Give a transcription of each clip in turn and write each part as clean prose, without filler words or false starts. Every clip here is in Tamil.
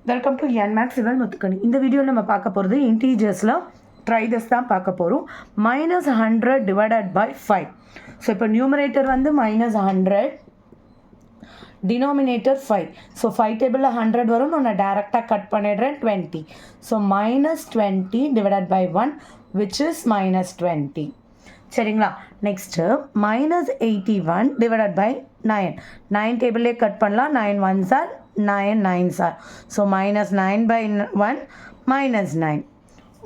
Welcome to NMAX civil Muthukani. இந்த வீடியோவில் நம்ம பார்க்க போகிறது இன்டீஜர்ஸில் ட்ரைதஸ் தான் பார்க்க போகிறோம். -100 டிவைடட் பை 5. ஸோ இப்போ நியூமரேட்டர் வந்து -100, டினாமினேட்டர் 5. ஸோ 5 டேபிளில் 100 வரும், நான் டேரெக்டாக கட் பண்ணிடுறேன் 20. So -20 divided by 1 which is -20. சரிங்களா? Next -81 divided by 9. 9 டேபிளே கட் பண்ணலாம். 9 1s are 9 9s are. So -9 by 1 -9.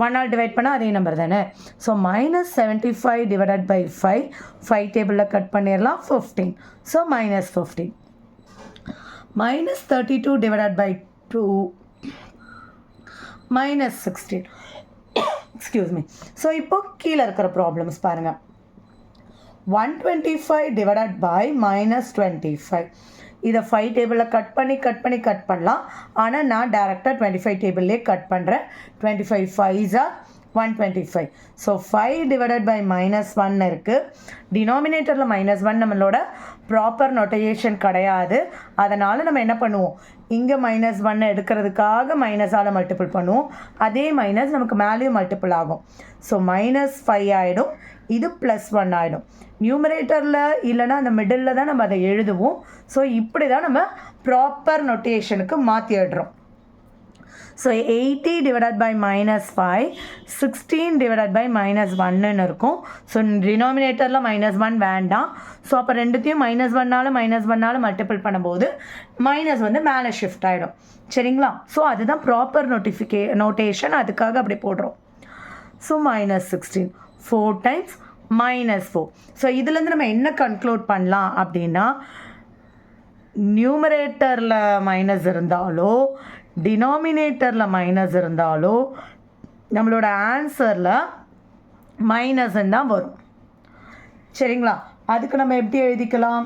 1 ஆல் டிவைட் பண்ணால் அதே நம்பர் தானே. So -75 divided by 5. 5 டேபிளில் கட் பண்ணிடலாம் 15. So -15. -32 divided by 2 -16. Excuse me. So இப்போ கீழே இருக்கிற ப்ராப்ளம்ஸ் பாருங்கள். 125 டிவைடட் பை -25. இதை 5 டேபிளில் கட் பண்ணலாம். ஆனால் நான் டேரெக்டாக 25 டேபிள்லேயே கட் பண்ணுறேன். 25 5s are 125. So 5 divided by -1 இருக்குது. டினாமினேட்டரில் -1 நம்மளோட ப்ராப்பர் நோட்டேஷன் கிடையாது. அதனால் நம்ம என்ன பண்ணுவோம், இங்கே -1 எடுக்கிறதுக்காக மைனஸால் மல்டிபிள் பண்ணுவோம். அதே மைனஸ் நமக்கு மேலேயும் மல்டிபிள் ஆகும். ஸோ -5 ஆகிடும், இது +1 ஆகிடும். நியூமரேட்டரில் இல்லைனா அந்த மிடில் தான் நம்ம அதை எழுதுவோம். ஸோ இப்படி தான் நம்ம ப்ராப்பர் நோட்டேஷனுக்கு மாற்றிடுறோம். So 80 divided by -5, 16 divided by -1 இருக்கும். ஸோ டினாமினேட்டரில் -1 வேண்டாம். ஸோ அப்போ ரெண்டுத்தையும் -1ஆல் மல்டிபிள் பண்ணும்போது மைனஸ் வந்து மேலே ஷிஃப்ட் ஆகிடும். சரிங்களா? ஸோ அதுதான் ப்ராப்பர் நோட்டேஷன், அதுக்காக அப்படி போடுறோம். So -16 4 times -4. ஸோ இதுலேருந்து நம்ம என்ன கன்க்ளூட் பண்ணலாம் அப்படின்னா, நியூமரேட்டரில் மைனஸ் இருந்தாலோ டினாமினேட்டரில் மைனஸ் இருந்தாலோ நம்மளோட ஆன்சரில் மைனஸ்ன்னு தான் வரும். சரிங்களா? அதுக்கு நம்ம எப்படி எழுதிக்கலாம்,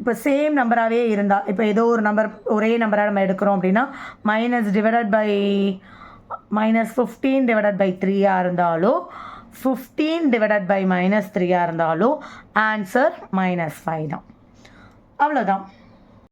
இப்போ சேம் நம்பராகவே இருந்தால், இப்போ ஏதோ ஒரு நம்பர் ஒரே நம்பராக நம்ம எடுக்கிறோம் அப்படின்னா minus divided by -15 divided by 3 இருந்தாலோ 15 டிவைடட் பை -3 இருந்தாலோ ஆன்சர் -5 தான். அவ்வளோதான்.